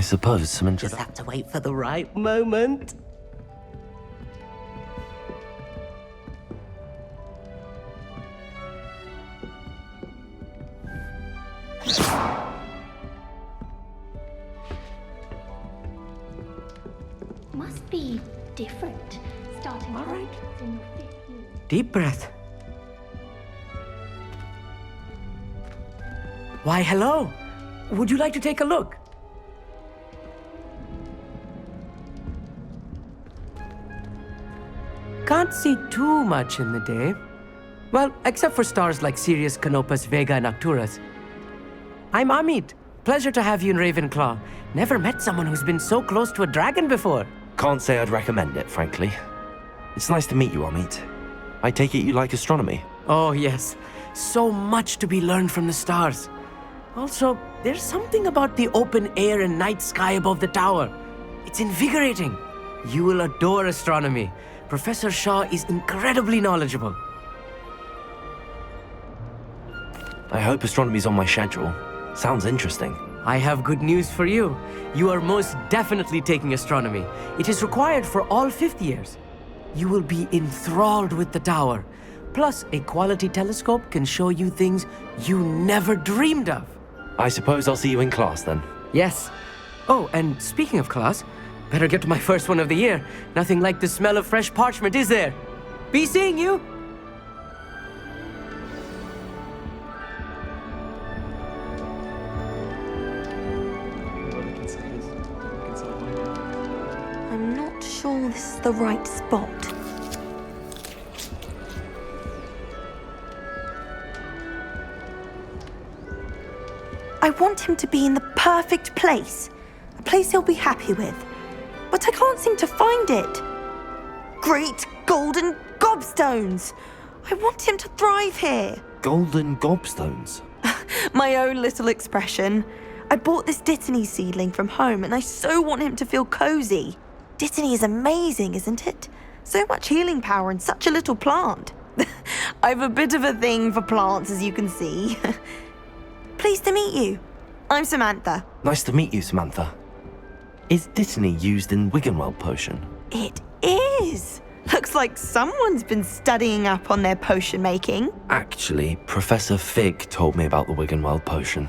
I suppose some Just have to wait for the right moment. Must be different, starting All right. in your fifth year. Deep breath. Why, hello. Would you like to take a look? Can't see too much in the day. Well, except for stars like Sirius, Canopus, Vega, and Arcturus. I'm Amit. Pleasure to have you in Ravenclaw. Never met someone who's been so close to a dragon before. Can't say I'd recommend it, frankly. It's nice to meet you, Amit. I take it you like astronomy. Oh, yes. So much to be learned from the stars. Also, there's something about the open air and night sky above the tower. It's invigorating. You will adore astronomy. Professor Shaw is incredibly knowledgeable. I hope astronomy's on my schedule. Sounds interesting. I have good news for you. You are most definitely taking astronomy. It is required for all fifth years. You will be enthralled with the tower. Plus, a quality telescope can show you things you never dreamed of. I suppose I'll see you in class then. Yes. Oh, and speaking of class, better get to my first one of the year. Nothing like the smell of fresh parchment, is there? Be seeing you! I'm not sure this is the right spot. I want him to be in the perfect place. A place he'll be happy with. But I can't seem to find it. Great golden gobstones! I want him to thrive here. Golden gobstones. My own little expression. I bought this Dittany seedling from home and I so want him to feel cozy. Dittany is amazing, isn't it? So much healing power in such a little plant. I've a bit of a thing for plants, as you can see. Pleased to meet you. I'm Samantha. Nice to meet you, Samantha. Is Dittany used in Wiggenweld potion? It is. Looks like someone's been studying up on their potion making. Actually, Professor Fig told me about the Wiggenweld potion.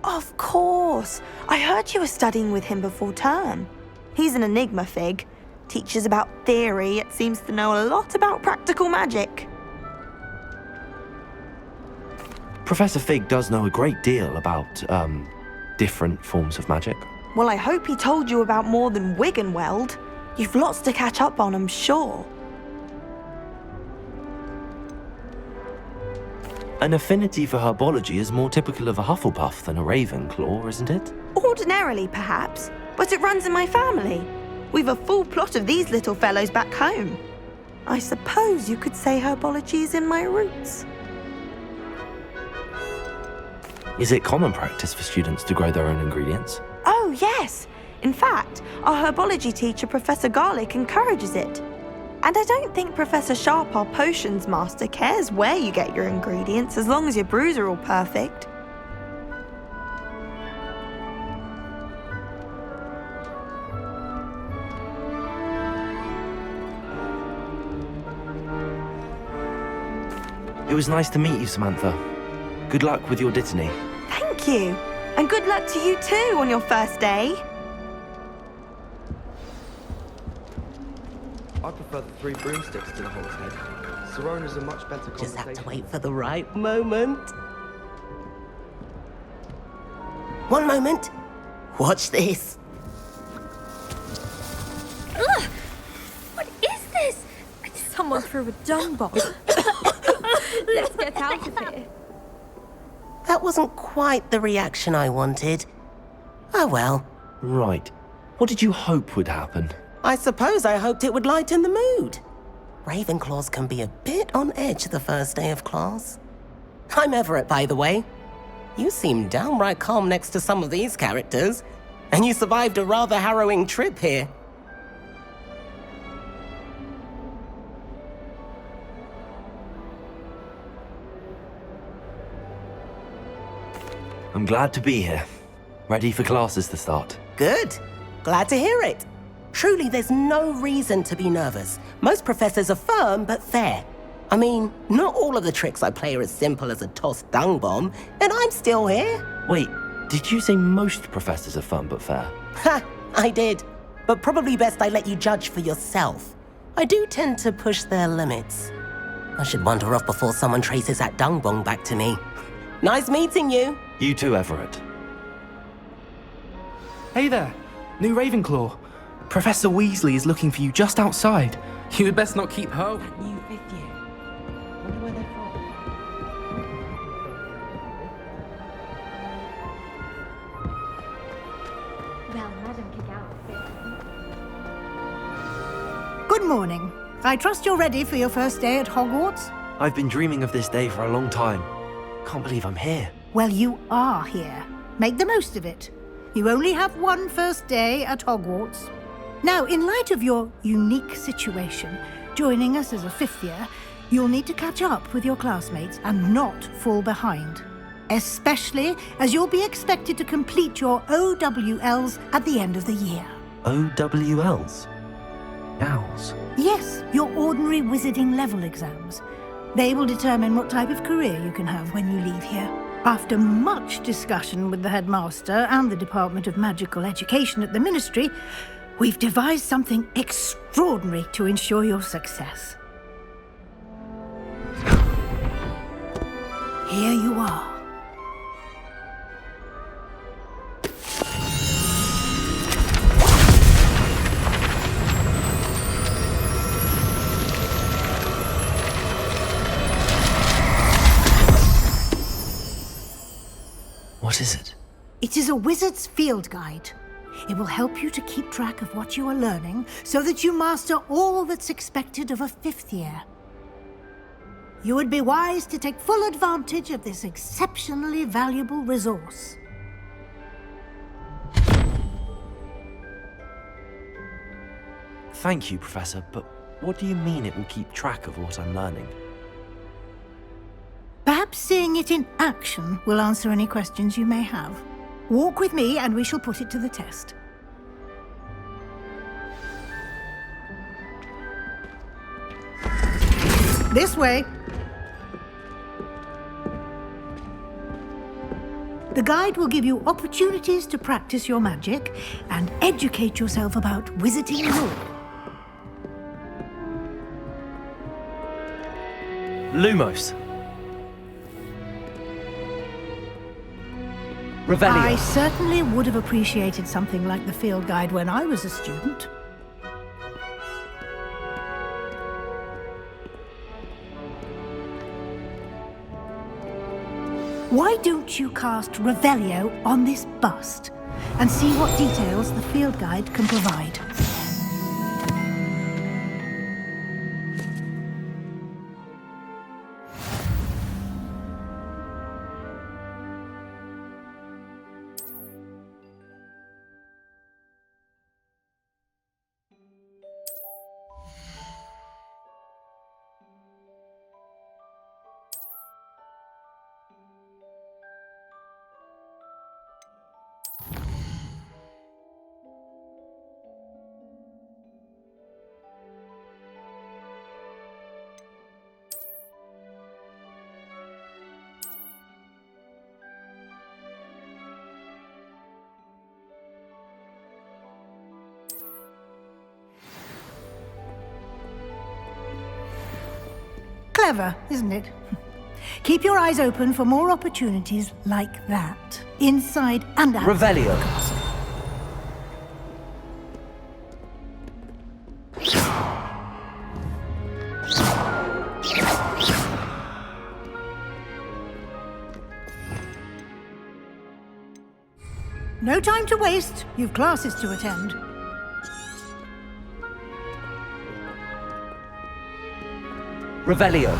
Of course. I heard you were studying with him before term. He's an enigma, Fig. Teaches about theory, yet seems to know a lot about practical magic. Professor Fig does know a great deal about, different forms of magic. Well, I hope he told you about more than Wiggenweld. You've lots to catch up on, I'm sure. An affinity for herbology is more typical of a Hufflepuff than a Ravenclaw, isn't it? Ordinarily, perhaps, but it runs in my family. We've a full plot of these little fellows back home. I suppose you could say herbology is in my roots. Is it common practice for students to grow their own ingredients? Oh, yes. In fact, our herbology teacher, Professor Garlick, encourages it. And I don't think Professor Sharp, our potions master, cares where you get your ingredients as long as your brews are all perfect. It was nice to meet you, Samantha. Good luck with your Dittany. Thank you. And good luck to you too on your first day. I prefer the three broomsticks to the hogshead. Sirona's a much better Just have to conversation. wait for the right moment. One moment. Watch this. Ugh! What is this? Someone threw a dung bomb. Let's get out of here. That wasn't quite the reaction I wanted. Oh well. Right. What did you hope would happen? I suppose I hoped it would lighten the mood. Ravenclaws can be a bit on edge the first day of class. I'm Everett, by the way. You seem downright calm next to some of these characters, and you survived a rather harrowing trip here. I'm glad to be here. Ready for classes to start. Good. Glad to hear it. Truly, there's no reason to be nervous. Most professors are firm but fair. I mean, not all of the tricks I play are as simple as a tossed dung bomb, and I'm still here. Wait, did you say most professors are fun but fair? Ha! I did. But probably best I let you judge for yourself. I do tend to push their limits. I should wander off before someone traces that dung bomb back to me. Nice meeting you. You too, Everett. Hey there, new Ravenclaw. Professor Weasley is looking for you just outside. You had best not keep her. New fifth year. Wonder where they're from. Well, Madam Kagao. Good morning. I trust you're ready for your first day at Hogwarts? I've been dreaming of this day for a long time. Can't believe I'm here. Well, you are here. Make the most of it. You only have one first day at Hogwarts. Now, in light of your unique situation, joining us as a fifth year, you'll need to catch up with your classmates and not fall behind. Especially as you'll be expected to complete your OWLs at the end of the year. OWLs? Owls? Yes, your ordinary wizarding level exams. They will determine what type of career you can have when you leave here. After much discussion with the headmaster and the Department of Magical Education at the Ministry, we've devised something extraordinary to ensure your success. Here you are. What is it? It is a wizard's field guide. It will help you to keep track of what you are learning so that you master all that's expected of a fifth year. You would be wise to take full advantage of this exceptionally valuable resource. Thank you, Professor, but what do you mean it will keep track of what I'm learning? Perhaps seeing it in action will answer any questions you may have. Walk with me and we shall put it to the test. This way. The guide will give you opportunities to practice your magic and educate yourself about wizarding lore. Lumos. Revelio. I certainly would have appreciated something like the field guide when I was a student. Why don't you cast Revelio on this bust and see what details the field guide can provide? Clever, isn't it? Keep your eyes open for more opportunities like that, inside and out. Revelio. No time to waste. You've classes to attend. Revelio.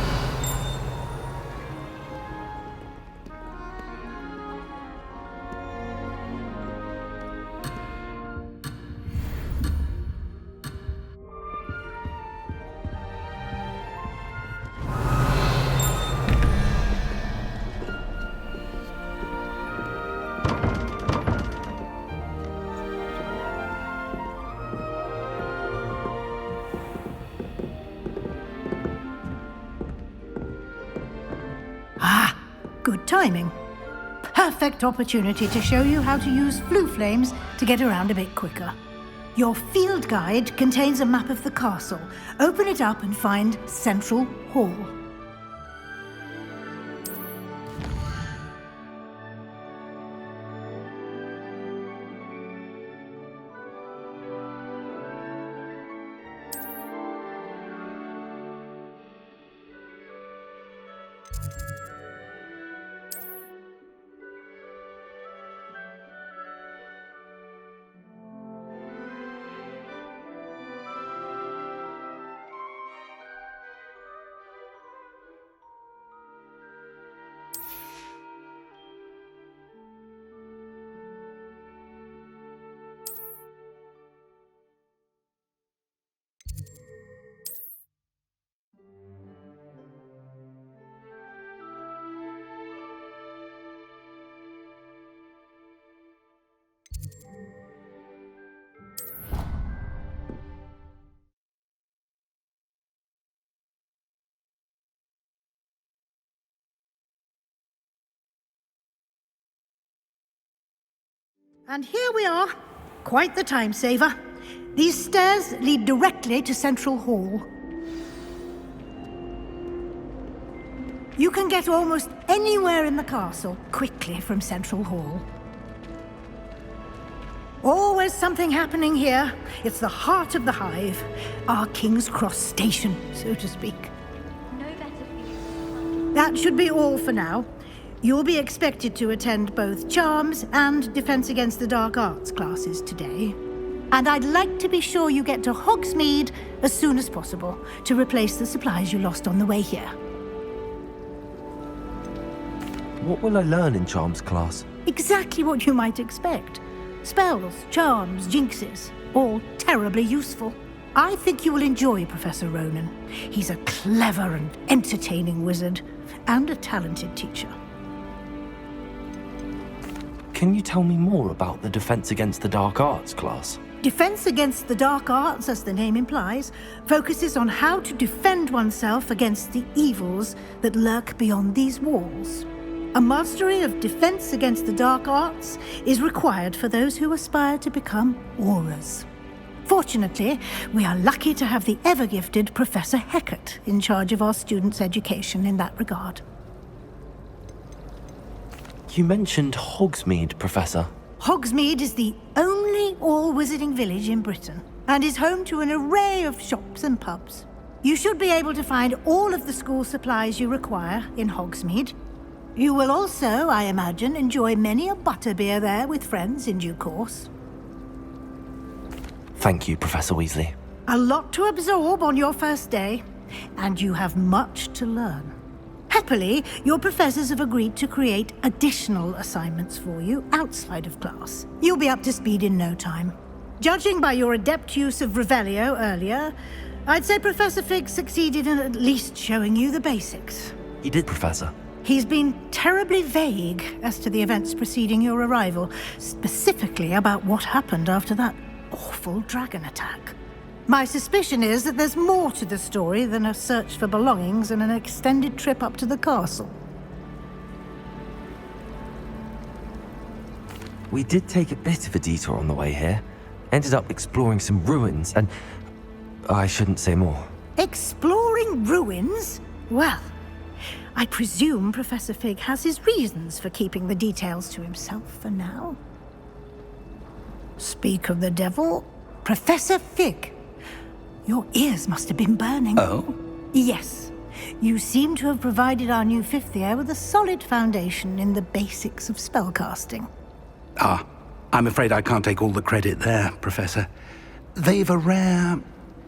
Good timing. Perfect opportunity to show you how to use flue flames to get around a bit quicker. Your field guide contains a map of the castle. Open it up and find Central Hall. And here we are. Quite the time saver. These stairs lead directly to Central Hall. You can get almost anywhere in the castle quickly from Central Hall. Always something happening here. It's the heart of the hive. Our King's Cross station, so to speak. No better feeling. That should be all for now. You'll be expected to attend both Charms and Defense Against the Dark Arts classes today. And I'd like to be sure you get to Hogsmeade as soon as possible to replace the supplies you lost on the way here. What will I learn in Charms class? Exactly what you might expect. Spells, charms, jinxes, all terribly useful. I think you will enjoy Professor Ronan. He's a clever and entertaining wizard, and a talented teacher. Can you tell me more about the Defense Against the Dark Arts class? Defense Against the Dark Arts, as the name implies, focuses on how to defend oneself against the evils that lurk beyond these walls. A mastery of Defense Against the Dark Arts is required for those who aspire to become auras. Fortunately, we are lucky to have the ever-gifted Professor Hecat in charge of our students' education in that regard. You mentioned Hogsmeade, Professor. Hogsmeade is the only all-wizarding village in Britain and is home to an array of shops and pubs. You should be able to find all of the school supplies you require in Hogsmeade. You will also, I imagine, enjoy many a butterbeer there with friends in due course. Thank you, Professor Weasley. A lot to absorb on your first day, and you have much to learn. Happily, your professors have agreed to create additional assignments for you outside of class. You'll be up to speed in no time. Judging by your adept use of Revelio earlier, I'd say Professor Fig succeeded in at least showing you the basics. He did, Professor. He's been terribly vague as to the events preceding your arrival, specifically about what happened after that awful dragon attack. My suspicion is that there's more to the story than a search for belongings and an extended trip up to the castle. We did take a bit of a detour on the way here. Ended up exploring some ruins and... I shouldn't say more. Exploring ruins? Well, I presume Professor Fig has his reasons for keeping the details to himself for now. Speak of the devil, Professor Fig. Your ears must have been burning. Oh? Yes. You seem to have provided our new fifth year with a solid foundation in the basics of spellcasting. Ah, I'm afraid I can't take all the credit there, Professor. They've a rare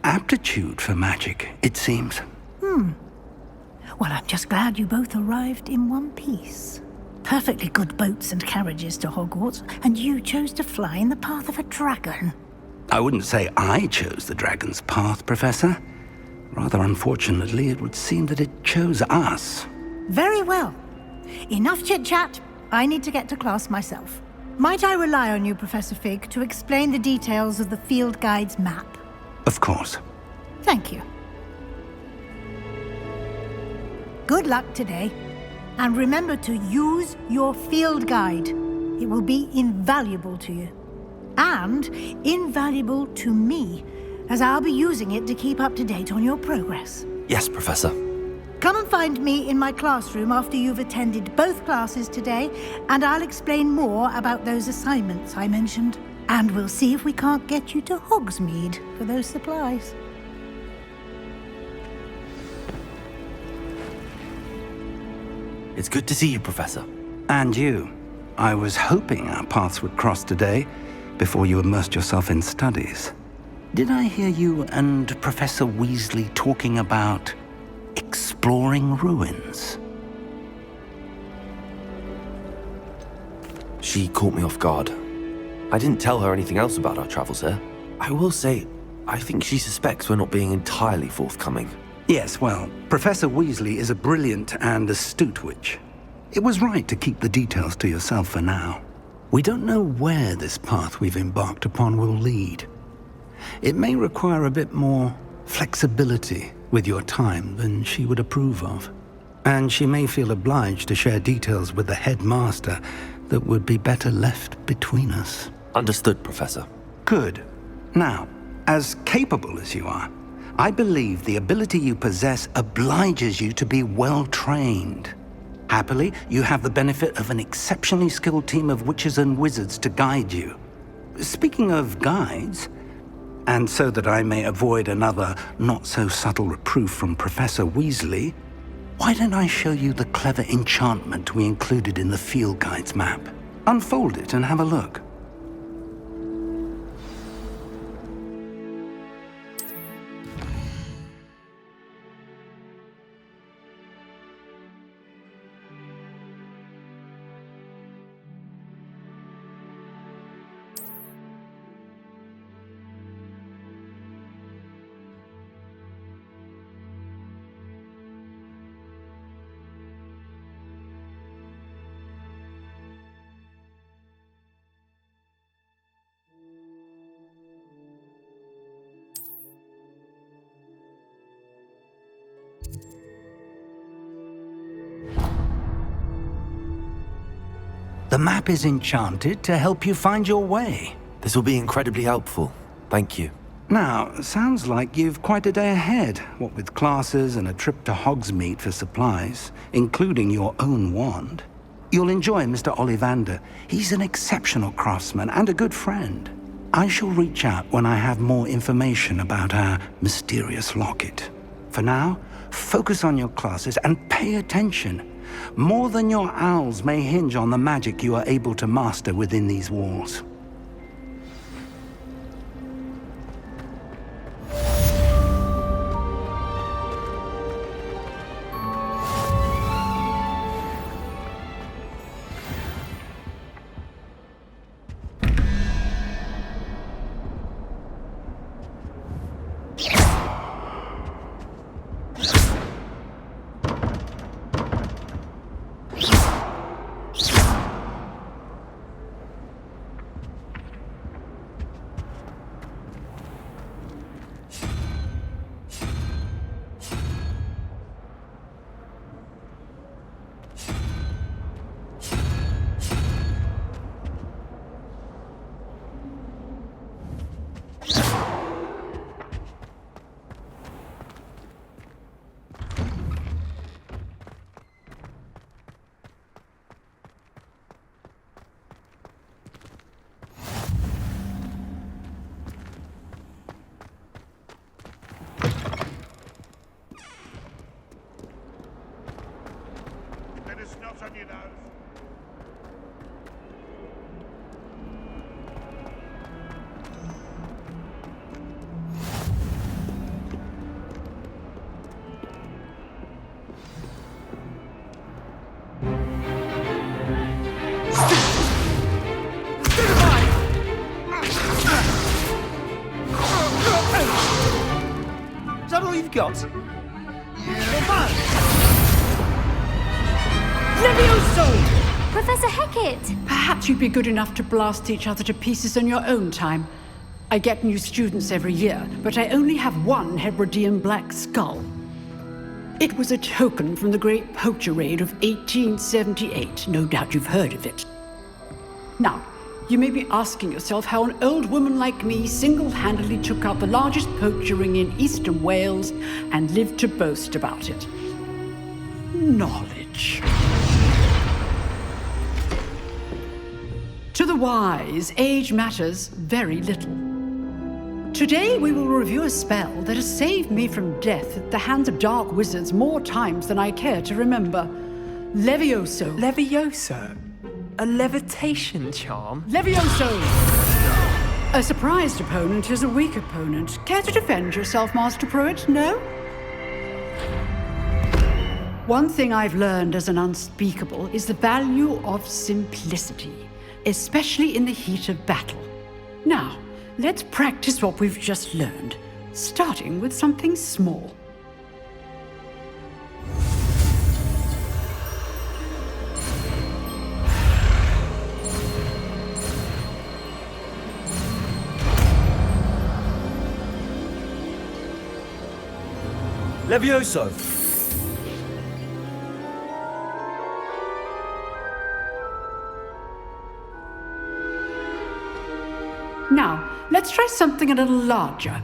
aptitude for magic, it seems. Well, I'm just glad you both arrived in one piece. Perfectly good boats and carriages to Hogwarts, and you chose to fly in the path of a dragon. I wouldn't say I chose the dragon's path, Professor. Rather unfortunately, it would seem that it chose us. Very well. Enough chit-chat. I need to get to class myself. Might I rely on you, Professor Fig, to explain the details of the field guide's map? Of course. Thank you. Good luck today. And remember to use your field guide. It will be invaluable to you. And invaluable to me, as I'll be using it to keep up to date on your progress. Yes, Professor. Come and find me in my classroom after you've attended both classes today, and I'll explain more about those assignments I mentioned. And we'll see if we can't get you to Hogsmeade for those supplies. It's good to see you, Professor. And you. I was hoping our paths would cross today, before you immersed yourself in studies. Did I hear you and Professor Weasley talking about exploring ruins? She caught me off guard. I didn't tell her anything else about our travels here. I will say, I think she suspects we're not being entirely forthcoming. Yes, well, Professor Weasley is a brilliant and astute witch. It was right to keep the details to yourself for now. We don't know where this path we've embarked upon will lead. It may require a bit more flexibility with your time than she would approve of. And she may feel obliged to share details with the headmaster that would be better left between us. Understood, Professor. Good. Now, as capable as you are, I believe the ability you possess obliges you to be well-trained. Happily, you have the benefit of an exceptionally skilled team of witches and wizards to guide you. Speaking of guides, and so that I may avoid another not-so-subtle reproof from Professor Weasley, why don't I show you the clever enchantment we included in the field guide's map? Unfold it and have a look. The map is enchanted to help you find your way. This will be incredibly helpful. Thank you. Now, sounds like you've quite a day ahead, what with classes and a trip to Hogsmeade for supplies, including your own wand. You'll enjoy Mr. Ollivander. He's an exceptional craftsman and a good friend. I shall reach out when I have more information about our mysterious locket. For now, focus on your classes and pay attention. More than your owls may hinge on the magic you are able to master within these walls. Got? Professor Hecat! Perhaps you'd be good enough to blast each other to pieces on your own time. I get new students every year, but I only have one Hebridean black skull. It was a token from the Great Poacher Raid of 1878. No doubt you've heard of it. Now, you may be asking yourself how an old woman like me single-handedly took out the largest poacher ring in eastern Wales and lived to boast about it. Knowledge. To the wise, age matters very little. Today we will review a spell that has saved me from death at the hands of dark wizards more times than I care to remember. Levioso. Levioso? A levitation charm? Levioso! A surprised opponent is a weak opponent. Care to defend yourself, Master Pruitt? No? One thing I've learned as an unspeakable is the value of simplicity, especially in the heat of battle. Now, let's practice what we've just learned, starting with something small. Levioso! Now, let's try something a little larger.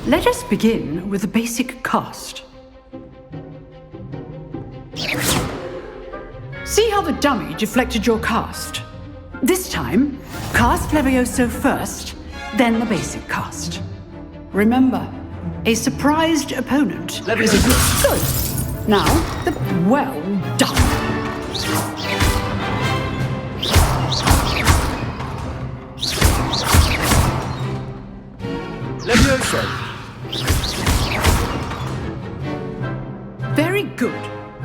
Let us begin with the basic cast. See how the dummy deflected your cast? This time, cast Levioso first, then the basic cast. Remember, a surprised opponent is a good. Now, well done. Levioso! Very good,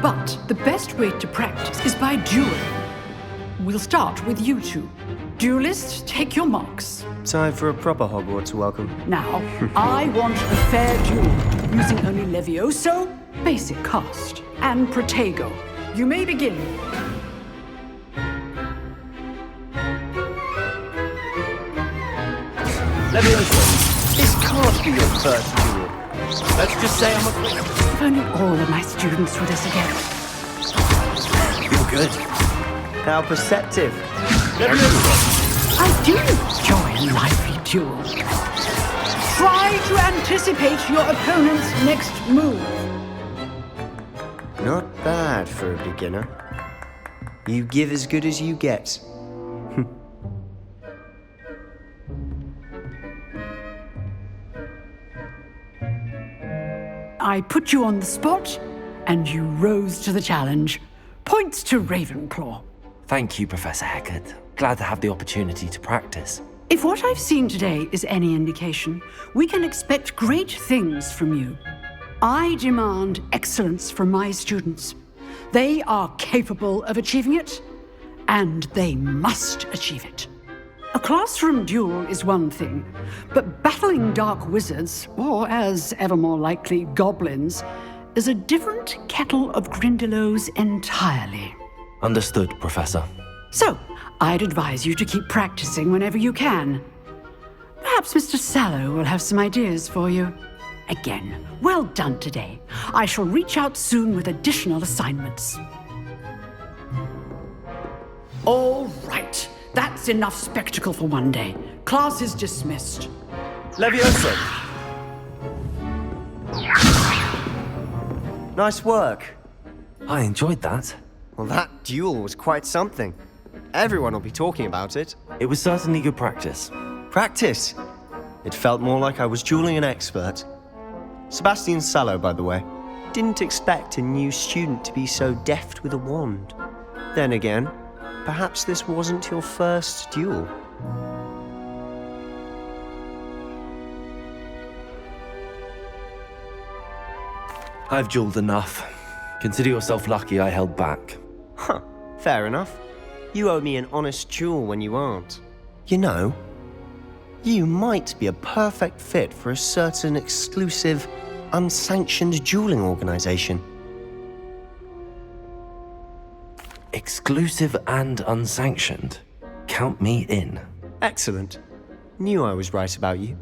but the best way to practice is by dueling. We'll start with you two. Duelists, take your marks. Time for a proper Hogwarts welcome. Now, I want a fair duel, using only Levioso, basic cast, and Protego. You may begin. Levioso! This can't be your first duel. Let's just say I'm a quick. If only all of my students were this again. You're good. How perceptive. I do enjoy lively duels. Try to anticipate your opponent's next move. Not bad for a beginner. You give as good as you get. I put you on the spot, and you rose to the challenge. Points to Ravenclaw. Thank you, Professor Hecat. Glad to have the opportunity to practice. If what I've seen today is any indication, we can expect great things from you. I demand excellence from my students. They are capable of achieving it, and they must achieve it. A classroom duel is one thing, but battling dark wizards, or as ever more likely, goblins, is a different kettle of Grindylows entirely. Understood, Professor. So, I'd advise you to keep practicing whenever you can. Perhaps Mr. Sallow will have some ideas for you. Again, well done today. I shall reach out soon with additional assignments. All right. That's enough spectacle for one day. Class is dismissed. Levioso! Nice work. I enjoyed that. Well, that duel was quite something. Everyone will be talking about it. It was certainly good practice. Practice? It felt more like I was dueling an expert. Sebastian Sallow, by the way. Didn't expect a new student to be so deft with a wand. Then again, perhaps this wasn't your first duel. I've dueled enough. Consider yourself lucky I held back. Huh, fair enough. You owe me an honest duel when you aren't. You know, You might be a perfect fit for a certain exclusive, unsanctioned dueling organization. Exclusive and unsanctioned. Count me in. Excellent. Knew I was right about you.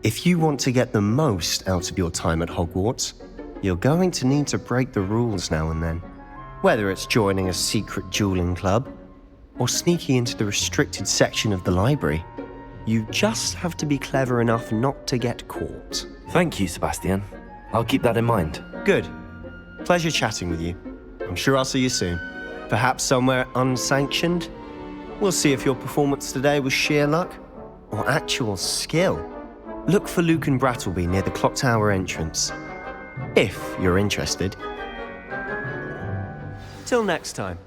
If you want to get the most out of your time at Hogwarts, you're going to need to break the rules now and then. Whether it's joining a secret dueling club, or sneaking into the restricted section of the library, you just have to be clever enough not to get caught. Thank you, Sebastian. I'll keep that in mind. Good. Pleasure chatting with you. I'm sure I'll see you soon. Perhaps somewhere unsanctioned? We'll see if your performance today was sheer luck or actual skill. Look for Luke and Brattleby near the clock tower entrance, if you're interested. Till next time.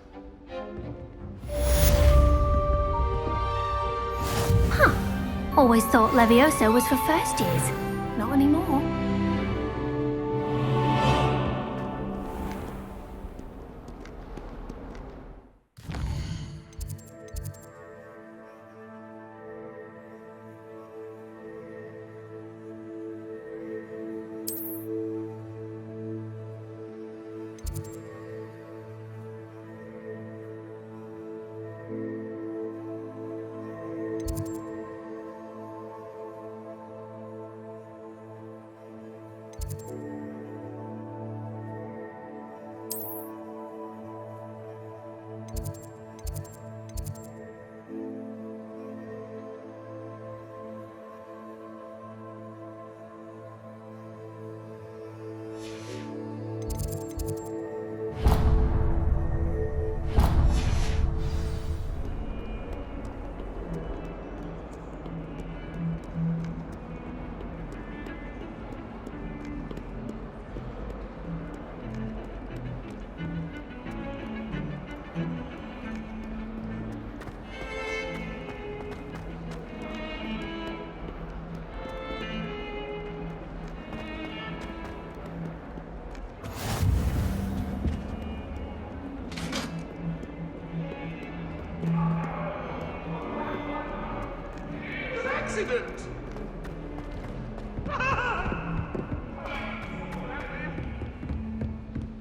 Always thought Levioso was for first years. Not anymore. Accident!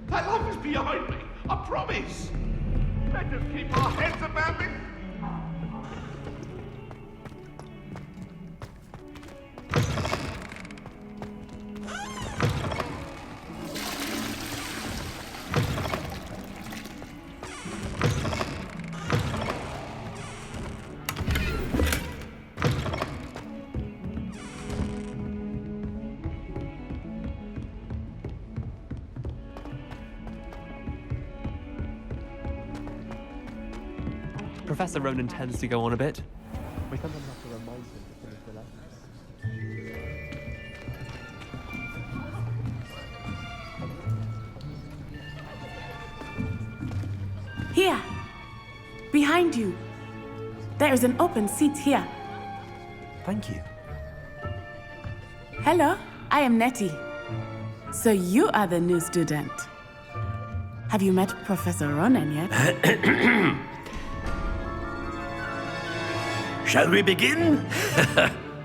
That lump is behind me, I promise! Let us keep our heads about it! Professor Ronan tends to go on a bit. We sometimes have to remind him to finish the lesson. Here! Behind you! There is an open seat here. Thank you. Hello, I am Nettie. So you are the new student. Have you met Professor Ronan yet? Shall we begin?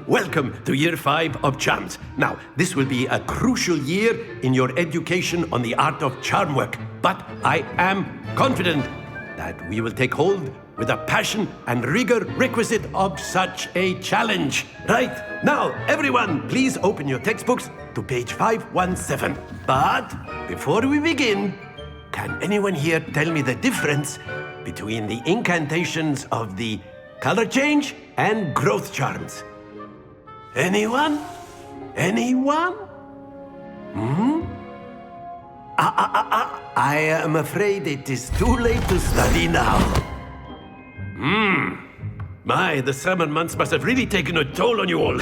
Welcome to Year 5 of Charms. Now, this will be a crucial year in your education on the art of charm work, but I am confident that we will take hold with the passion and rigor requisite of such a challenge. Right, now, everyone, please open your textbooks to page 517. But before we begin, can anyone here tell me the difference between the incantations of the color change and growth charms? Anyone? Anyone? I am afraid it is too late to study now. My, the summer months must have really taken a toll on you all.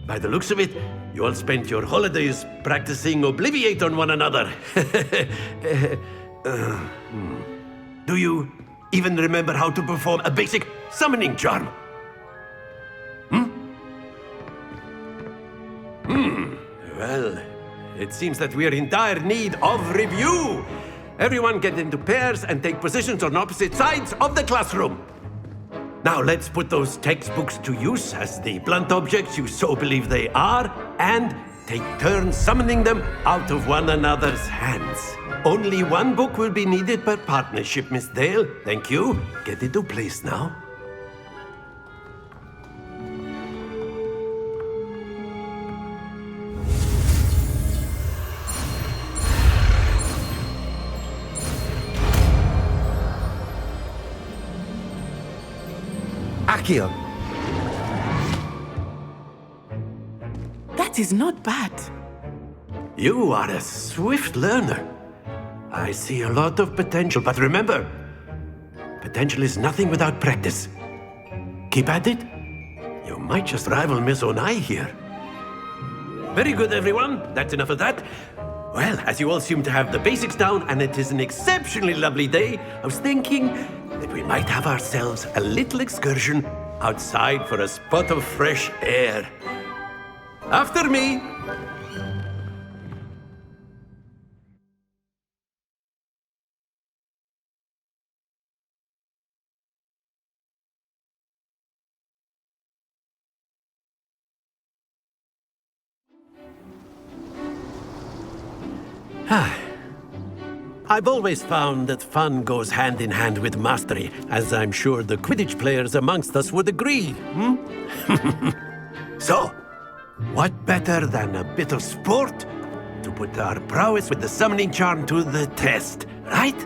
By the looks of it, you all spent your holidays practicing Obliviate on one another. Do you even remember how to perform a basic summoning charm? Well, it seems that we are in dire need of review. Everyone get into pairs and take positions on opposite sides of the classroom. Now let's put those textbooks to use as the blunt objects you so believe they are, and take turns summoning them out of one another's hands. Only one book will be needed per partnership, Miss Dale. Thank you. Get into place now. Accio! That is not bad. You are a swift learner. I see a lot of potential, but remember, potential is nothing without practice. Keep at it. You might just rival Miss Onai here. Very good, everyone. That's enough of that. Well, as you all seem to have the basics down, and it is an exceptionally lovely day, I was thinking that we might have ourselves a little excursion outside for a spot of fresh air. After me. I've always found that fun goes hand in hand with mastery, as I'm sure the Quidditch players amongst us would agree. So, what better than a bit of sport to put our prowess with the summoning charm to the test, right?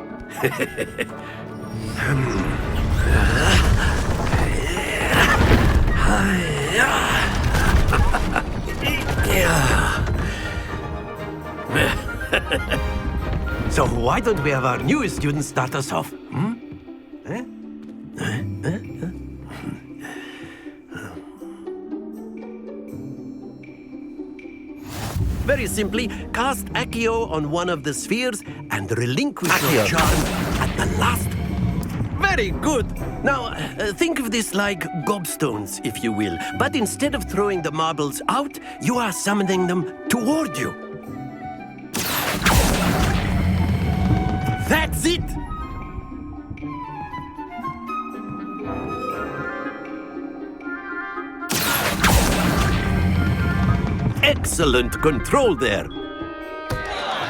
So why don't we have our newest student start us off? Very simply, cast Accio on one of the spheres and relinquish your charm at the last. Very good. Now, think of this like gobstones, if you will. But instead of throwing the marbles out, you are summoning them toward you. That's it! Excellent control there.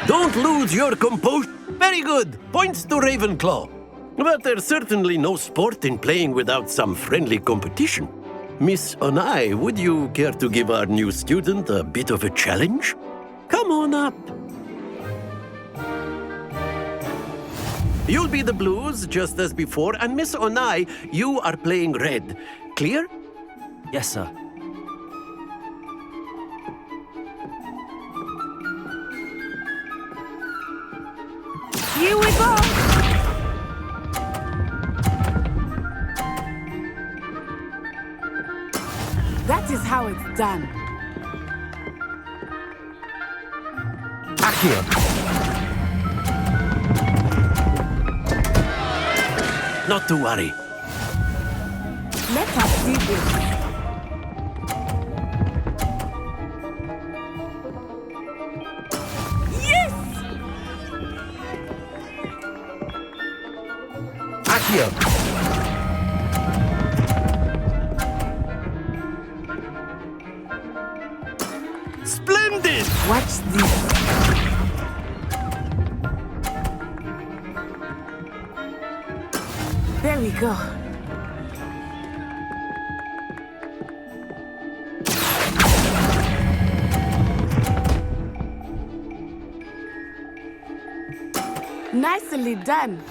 Don't lose your composure. Very good. Points to Ravenclaw. But there's certainly no sport in playing without some friendly competition. Miss Onai, would you care to give our new student a bit of a challenge? Come on up. You'll be the blues, just as before, and Miss Onai, you are playing red. Clear? Yes, sir. Here we go! That is how it's done. Accio! Not to worry. Let us see this. Yes! Accio! Splendid! Watch this. There we go. Nicely done.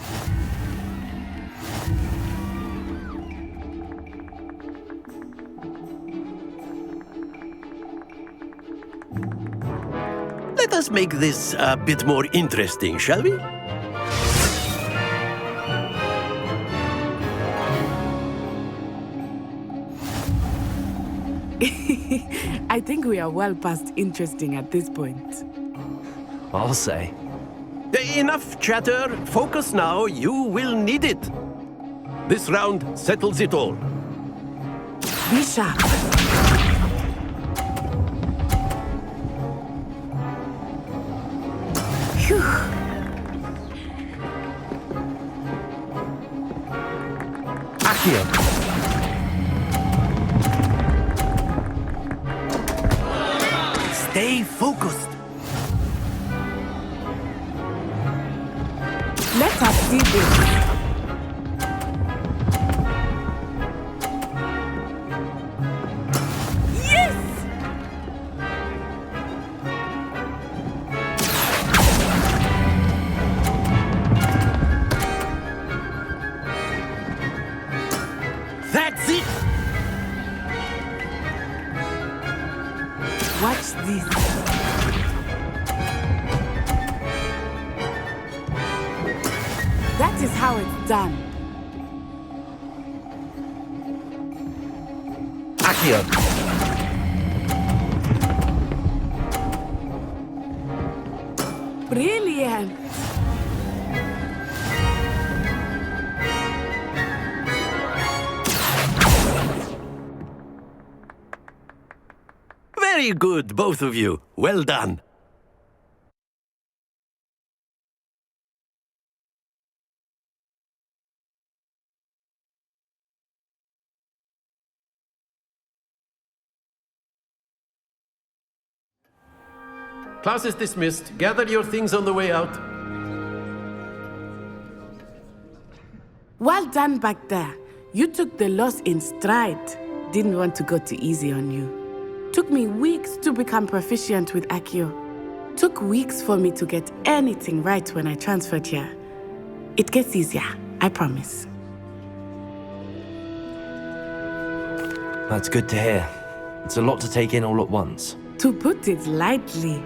Let us make this a bit more interesting, shall we? I think we are well past interesting at this point. I'll say. Enough chatter. Focus now. You will need it. This round settles it all. Be sharp. Phew. Accio! focused. Let us see this. That's it! Watch this. That is how it's done. Accio. Brilliant. Very good, both of you. Well done. Class is dismissed. Gather your things on the way out. Well done back there. You took the loss in stride. Didn't want to go too easy on you. Took me weeks to become proficient with Accio. Took weeks for me to get anything right when I transferred here. It gets easier, I promise. That's good to hear. It's a lot to take in all at once. To put it lightly,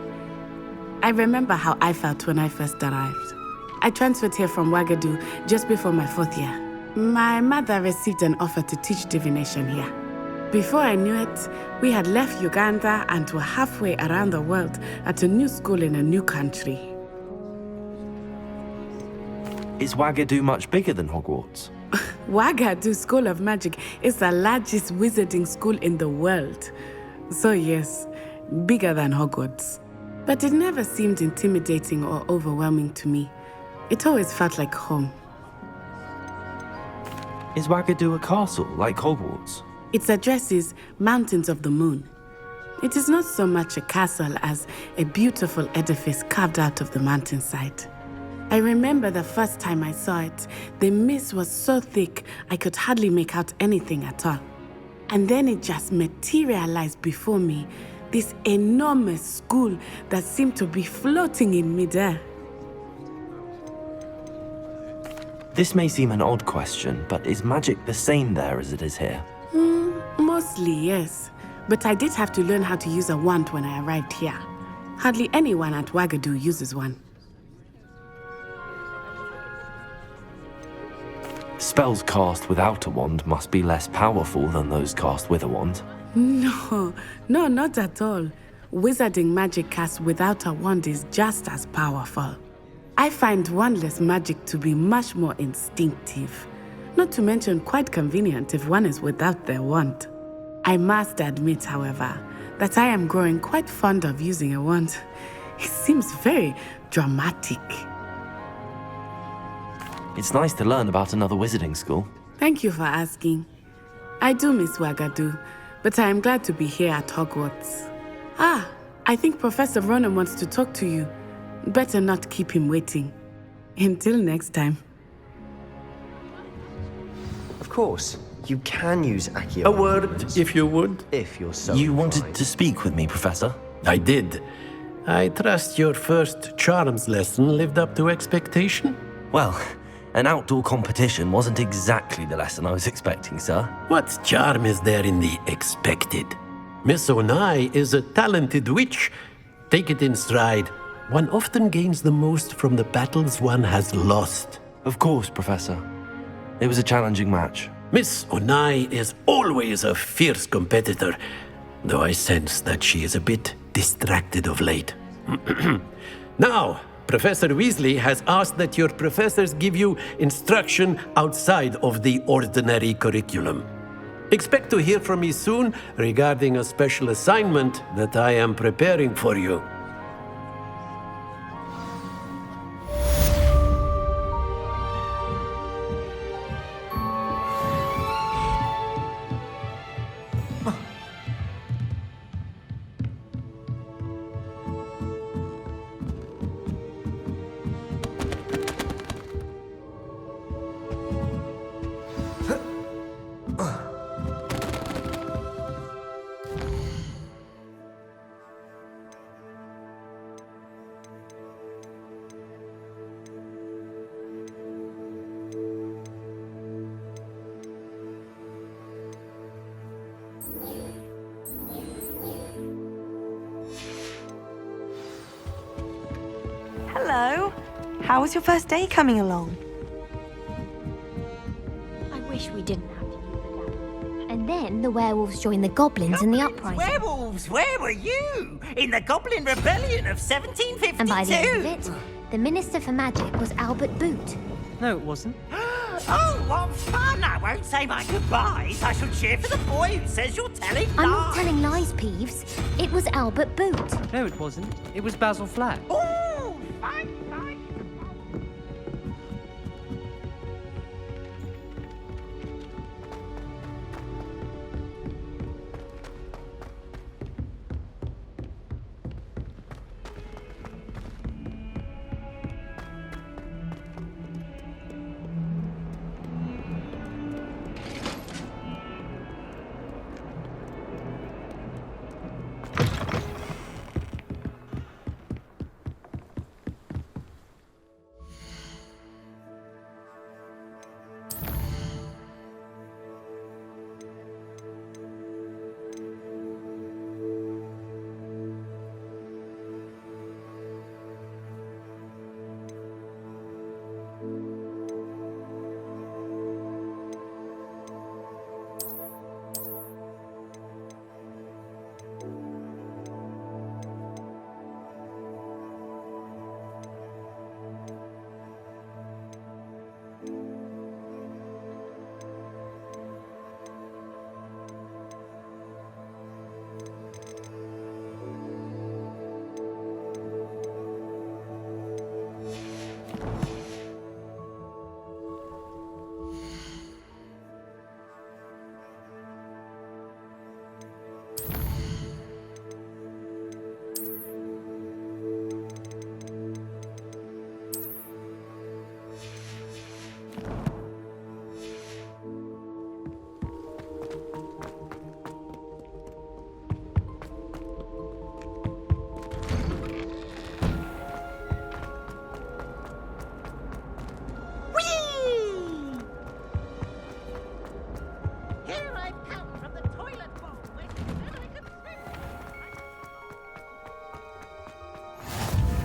I remember how I felt when I first arrived. I transferred here from Ouagadougou just before my 4th year. My mother received an offer to teach divination here. Before I knew it, we had left Uganda and were halfway around the world at a new school in a new country. Is Ouagadougou much bigger than Hogwarts? Ouagadougou School of Magic is the largest wizarding school in the world. So yes, bigger than Hogwarts. But it never seemed intimidating or overwhelming to me. It always felt like home. Is Ouagadougou a castle like Hogwarts? Its address is Mountains of the Moon. It is not so much a castle as a beautiful edifice carved out of the mountainside. I remember the first time I saw it, the mist was so thick I could hardly make out anything at all. And then it just materialized before me, this enormous school that seemed to be floating in midair. This may seem an odd question, but is magic the same there as it is here? Mostly, yes. But I did have to learn how to use a wand when I arrived here. Hardly anyone at Ouagadougou uses one. Spells cast without a wand must be less powerful than those cast with a wand. No, not at all. Wizarding magic cast without a wand is just as powerful. I find wandless magic to be much more instinctive. Not to mention quite convenient if one is without their wand. I must admit, however, that I am growing quite fond of using a wand. It seems very dramatic. It's nice to learn about another wizarding school. Thank you for asking. I do miss Ouagadougou, but I am glad to be here at Hogwarts. I think Professor Ronan wants to talk to you. Better not keep him waiting. Until next time. Of course, you can use Accio. A word, if you would. If you're so You inclined. wanted to speak with me, Professor? I did. I trust your first charms lesson lived up to expectation? Well, an outdoor competition wasn't exactly the lesson I was expecting, sir. What charm is there in the expected? Miss Onai is a talented witch. Take it in stride. One often gains the most from the battles one has lost. Of course, Professor. It was a challenging match. Miss Onai is always a fierce competitor, though I sense that she is a bit distracted of late. Now, Professor Weasley has asked that your professors give you instruction outside of the ordinary curriculum. Expect to hear from me soon regarding a special assignment that I am preparing for you. Hello. How was your first day coming along? I wish we didn't have to use the ladder. And then the werewolves joined the goblins in the uprising. Werewolves, where were you? In the Goblin Rebellion of 1752? And by the end of it, the Minister for Magic was Albert Boot. No, it wasn't. Oh, what fun! I won't say my goodbyes. I shall cheer for the boy who says you're telling lies. I'm not telling lies, Peeves. It was Albert Boot. No, it wasn't. It was Basil Flack. Oh, fine.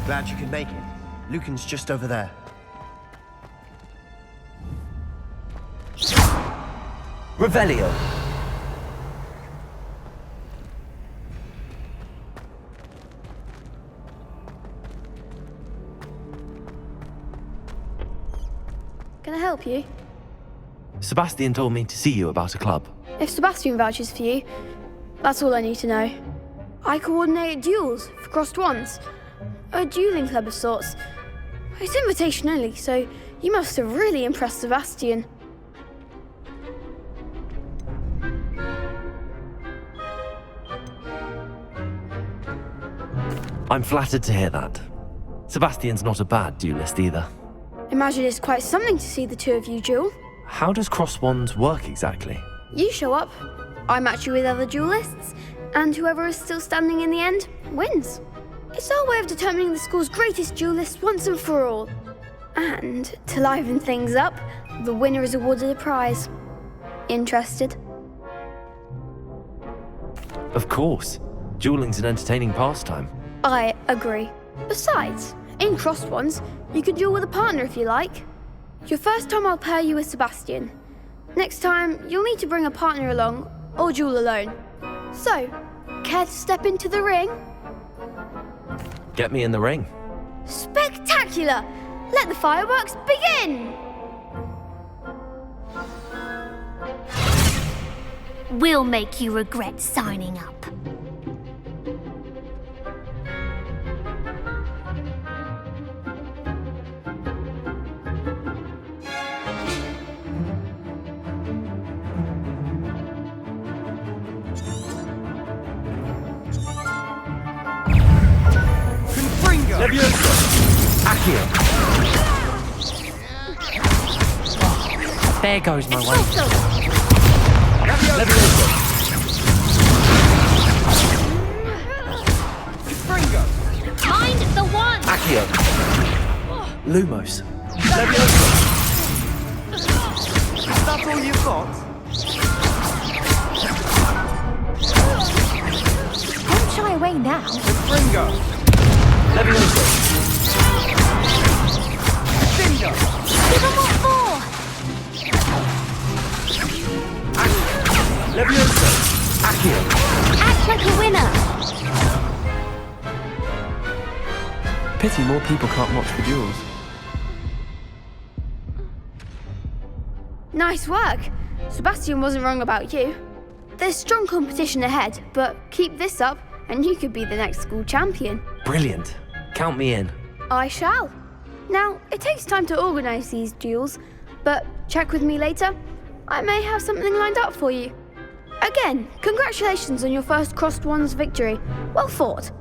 Glad you could make it. Lucan's just over there. Revelio. Can I help you? Sebastian told me to see you about a club. If Sebastian vouches for you, that's all I need to know. I coordinate duels for crossed wands. A dueling club of sorts. It's invitation only, so you must have really impressed Sebastian. I'm flattered to hear that. Sebastian's not a bad duelist either. Imagine it's quite something to see the two of you duel. How does cross wands work exactly? You show up, I match you with other duelists, and whoever is still standing in the end wins. It's our way of determining the school's greatest duelist once and for all. And to liven things up, the winner is awarded a prize. Interested? Of course. Dueling's an entertaining pastime. I agree. Besides, in crossed ones, you can duel with a partner if you like. Your first time I'll pair you with Sebastian. Next time, you'll need to bring a partner along, or duel alone. So, care to step into the ring? Get me in the ring. Spectacular! Let the fireworks begin! We'll make you regret signing up. There goes my way. Mind the one! Accio. Lumos. Is that all you've got? Don't shy away now. Levioso. pity more people can't watch the duels. Nice work. Sebastian wasn't wrong about you. There's strong competition ahead, but keep this up and you could be the next school champion. Brilliant. Count me in. I shall. Now, it takes time to organise these duels, but check with me later. I may have something lined up for you. Again, congratulations on your first Crossed Wands victory. Well fought.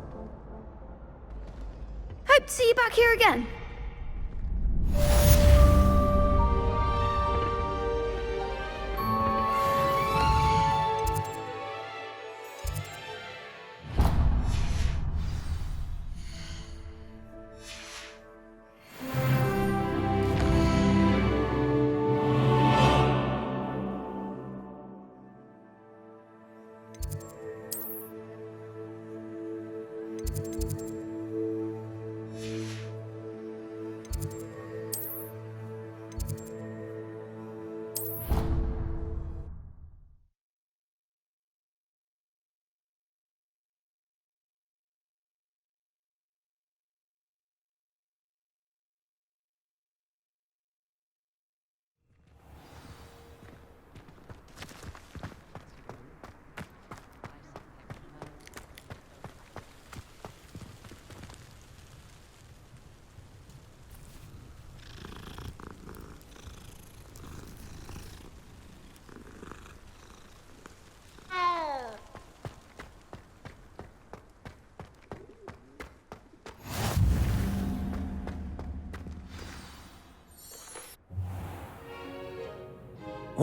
Hope to see you back here again.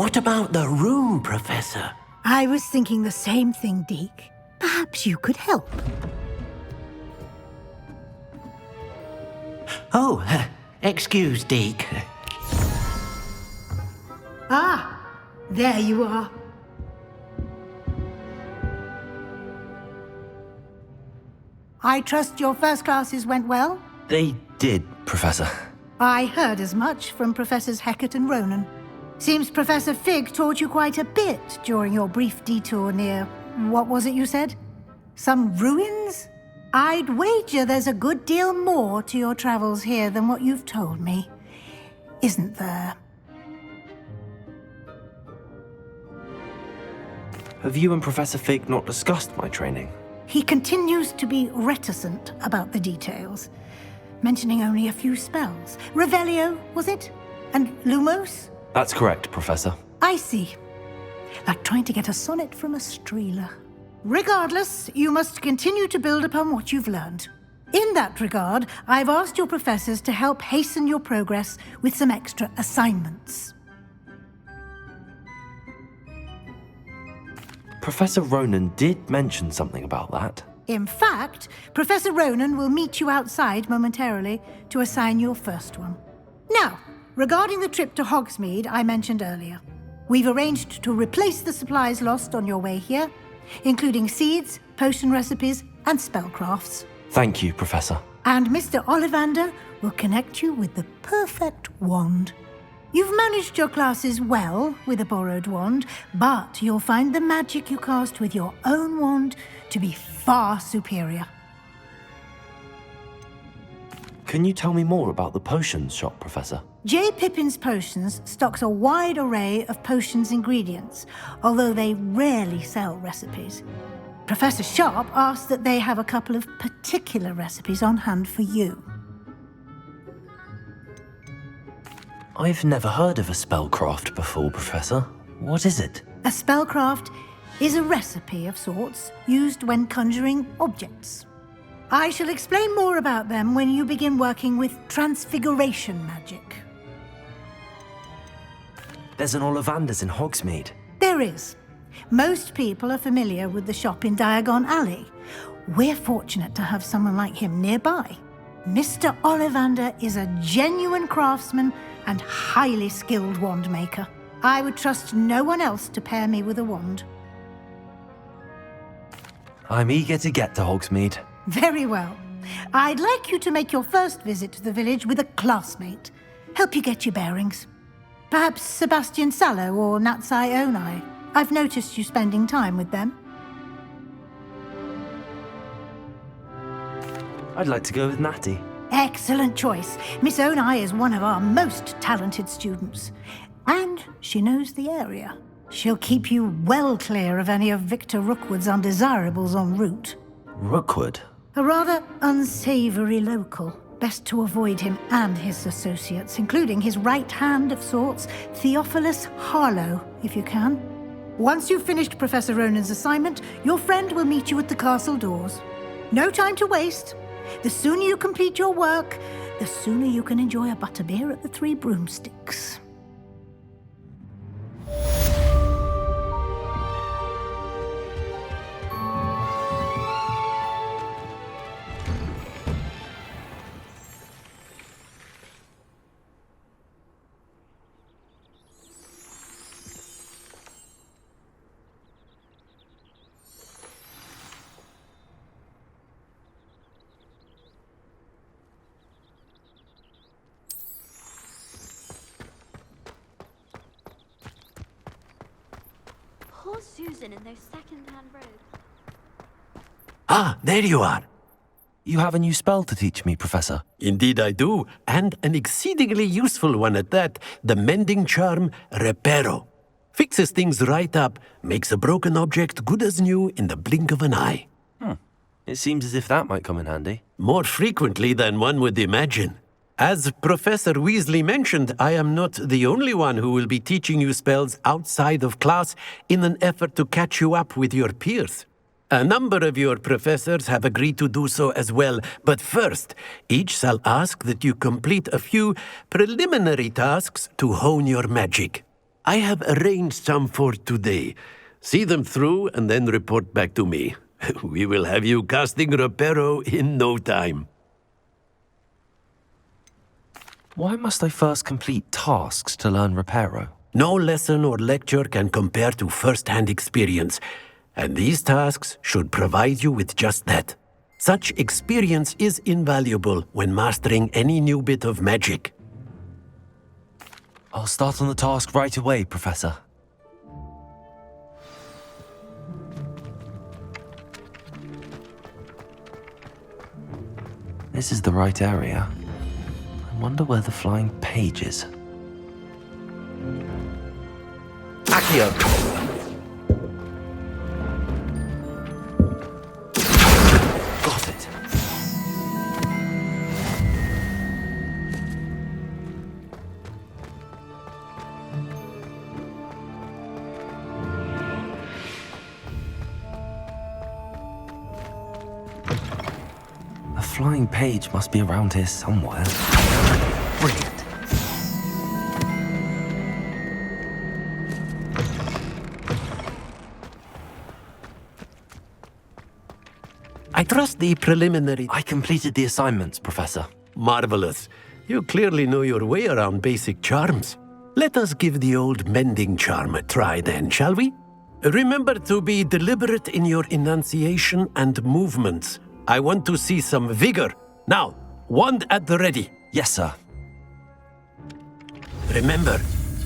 What about the room, Professor? I was thinking the same thing, Deke. Perhaps you could help. Oh, excuse, Deke. Ah, there you are. I trust your first classes went well? They did, Professor. I heard as much from Professors Hecat and Ronan. Seems Professor Fig taught you quite a bit during your brief detour near... what was it you said? Some ruins? I'd wager there's a good deal more to your travels here than what you've told me. Isn't there? Have you and Professor Fig not discussed my training? He continues to be reticent about the details, mentioning only a few spells. Revelio, was it? And Lumos? That's correct, Professor. I see. Like trying to get a sonnet from a streeler. Regardless, you must continue to build upon what you've learned. In that regard, I've asked your professors to help hasten your progress with some extra assignments. Professor Ronan did mention something about that. In fact, Professor Ronan will meet you outside momentarily to assign your first one. Now, regarding the trip to Hogsmeade I mentioned earlier, we've arranged to replace the supplies lost on your way here, including seeds, potion recipes, and spellcrafts. Thank you, Professor. And Mr. Ollivander will connect you with the perfect wand. You've managed your classes well with a borrowed wand, but you'll find the magic you cast with your own wand to be far superior. Can you tell me more about the potions shop, Professor? J. Pippin's Potions stocks a wide array of potions ingredients, although they rarely sell recipes. Professor Sharp asked that they have a couple of particular recipes on hand for you. I've never heard of a spellcraft before, Professor. What is it? A spellcraft is a recipe of sorts used when conjuring objects. I shall explain more about them when you begin working with transfiguration magic. There's an Ollivander's in Hogsmeade. There is. Most people are familiar with the shop in Diagon Alley. We're fortunate to have someone like him nearby. Mr. Ollivander is a genuine craftsman and highly skilled wand maker. I would trust no one else to pair me with a wand. I'm eager to get to Hogsmeade. Very well. I'd like you to make your first visit to the village with a classmate. Help you get your bearings. Perhaps Sebastian Sallow or Natsai Onai. I've noticed you spending time with them. I'd like to go with Natty. Excellent choice. Miss Onai is one of our most talented students. And she knows the area. She'll keep you well clear of any of Victor Rookwood's undesirables en route. Rookwood? A rather unsavory local. Best to avoid him and his associates, including his right hand of sorts, Theophilus Harlow, if you can. Once you've finished Professor Ronan's assignment, your friend will meet you at the castle doors. No time to waste. The sooner you complete your work, the sooner you can enjoy a butterbeer at the Three Broomsticks. Poor Susan in those second-hand robes. Ah, there you are. You have a new spell to teach me, Professor. Indeed I do, and an exceedingly useful one at that. The mending charm, Reparo. Fixes things right up, makes a broken object good as new in the blink of an eye. It seems as if that might come in handy. More frequently than one would imagine. As Professor Weasley mentioned, I am not the only one who will be teaching you spells outside of class in an effort to catch you up with your peers. A number of your professors have agreed to do so as well, but first, each shall ask that you complete a few preliminary tasks to hone your magic. I have arranged some for today. See them through and then report back to me. We will have you casting Reparo in no time. Why must I first complete tasks to learn Reparo? No lesson or lecture can compare to first-hand experience, and these tasks should provide you with just that. Such experience is invaluable when mastering any new bit of magic. I'll start on the task right away, Professor. This is the right area. I wonder where the flying page is. Accio! Got it. The flying page must be around here somewhere. Brilliant. I trust the preliminary... I completed the assignments, Professor. Marvelous. You clearly know your way around basic charms. Let us give the old mending charm a try then, shall we? Remember to be deliberate in your enunciation and movements. I want to see some vigor. Now, wand at the ready. Yes, sir. Remember,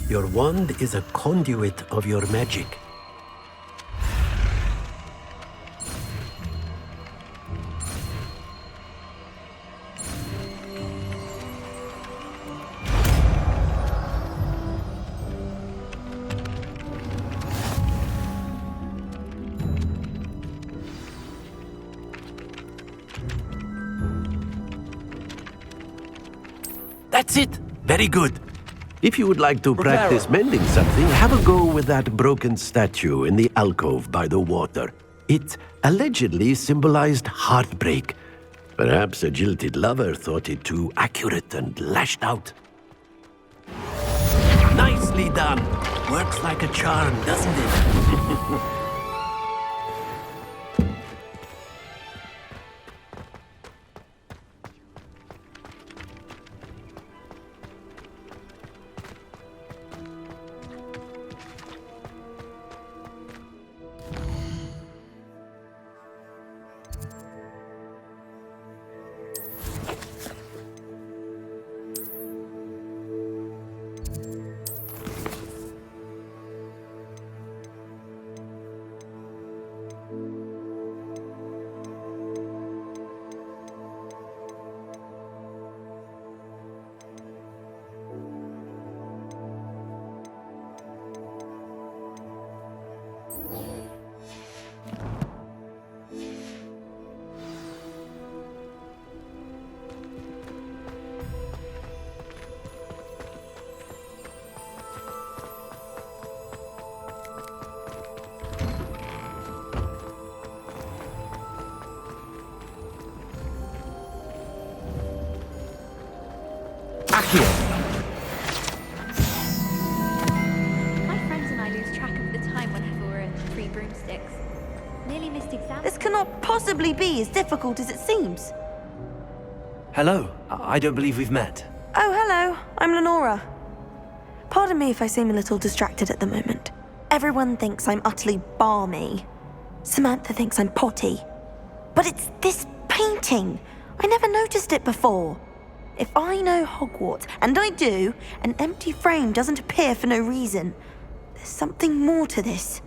your wand is a conduit of your magic. That's it. Very good. If you would like to practice mending something, have a go with that broken statue in the alcove by the water. It allegedly symbolized heartbreak. Perhaps a jilted lover thought it too accurate and lashed out. Nicely done. Works like a charm, doesn't it? Accio. My friends and I lose track of the time whenever we're at Three Broomsticks. Nearly missed exams. This cannot possibly be as difficult as it seems. Hello. I don't believe we've met. Oh, hello. I'm Lenora. Pardon me if I seem a little distracted at the moment. Everyone thinks I'm utterly balmy. Samantha thinks I'm potty. But it's this painting. I never noticed it before. If I know Hogwarts, and I do, an empty frame doesn't appear for no reason. There's something more to this.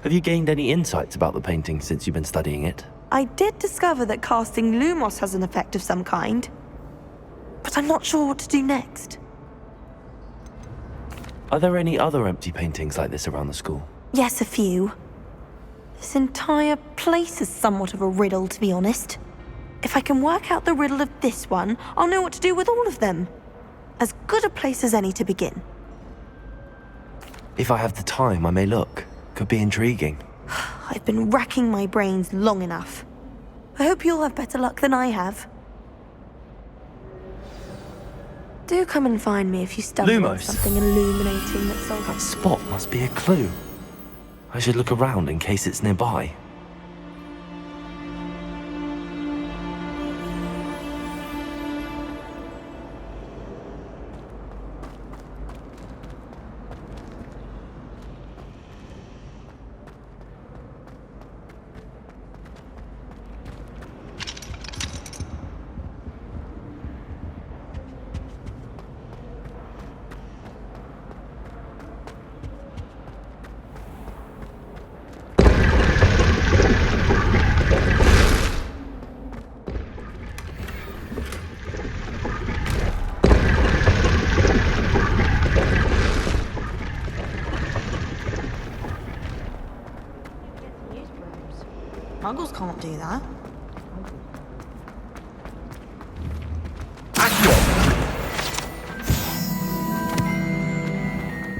Have you gained any insights about the painting since you've been studying it? I did discover that casting Lumos has an effect of some kind. But I'm not sure what to do next. Are there any other empty paintings like this around the school? Yes, a few. This entire place is somewhat of a riddle, to be honest. If I can work out the riddle of this one, I'll know what to do with all of them. As good a place as any to begin. If I have the time, I may look. Could be intriguing. I've been racking my brains long enough. I hope you'll have better luck than I have. Do come and find me if you stumble on Lumos. something illuminating that's all. That spot must be a clue. I should look around in case it's nearby. Muggles can't do that.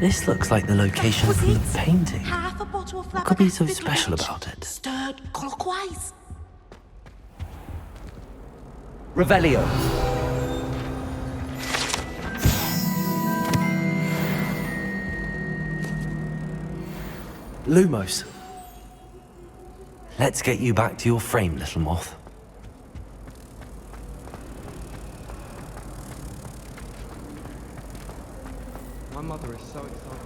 This looks like the location from the painting. Half a bottle of What could be so special about it? Stirred clockwise. Revelio. Lumos. Let's get you back to your frame, little moth. My mother is so excited.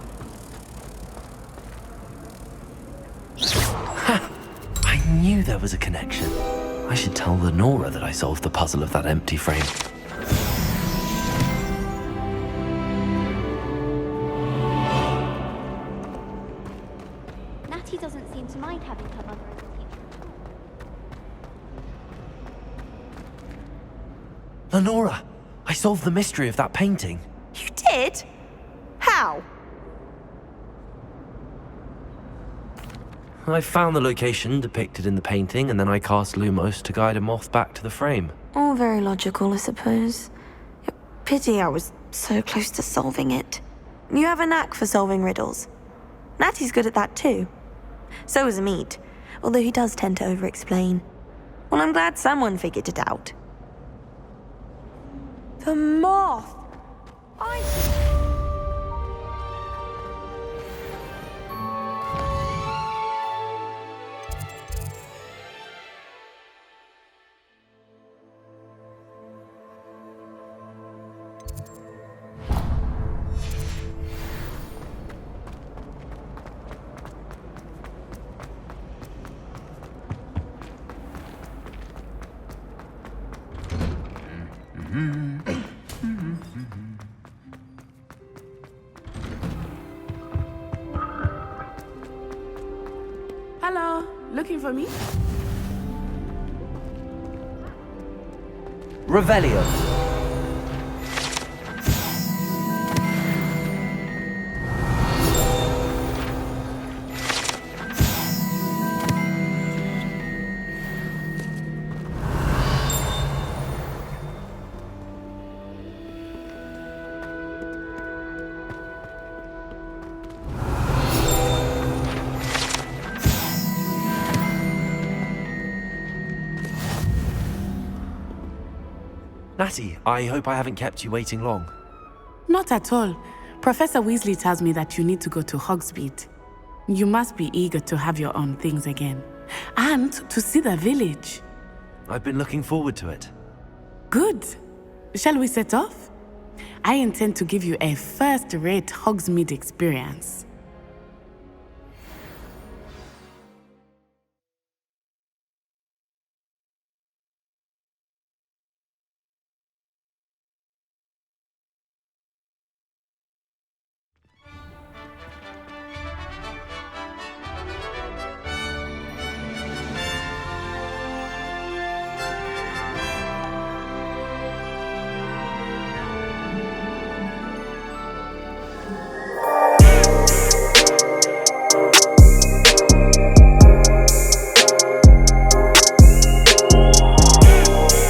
Ha! I knew there was a connection. I should tell Lenora that I solved the puzzle of that empty frame. Natty doesn't seem to mind having her mother as a teacher. Lenora, I solved the mystery of that painting. You did? How? I found the location depicted in the painting, and then I cast Lumos to guide a moth back to the frame. All very logical, I suppose. Pity I was so close to solving it. You have a knack for solving riddles. Natty's good at that too. So is Amit, although he does tend to over-explain. Well, I'm glad someone figured it out. The moth! Hello, looking for me? Revelio. Natty, I hope I haven't kept you waiting long. Not at all. Professor Weasley tells me that you need to go to Hogsmeade. You must be eager to have your own things again. And to see the village. I've been looking forward to it. Good. Shall we set off? I intend to give you a first-rate Hogsmeade experience.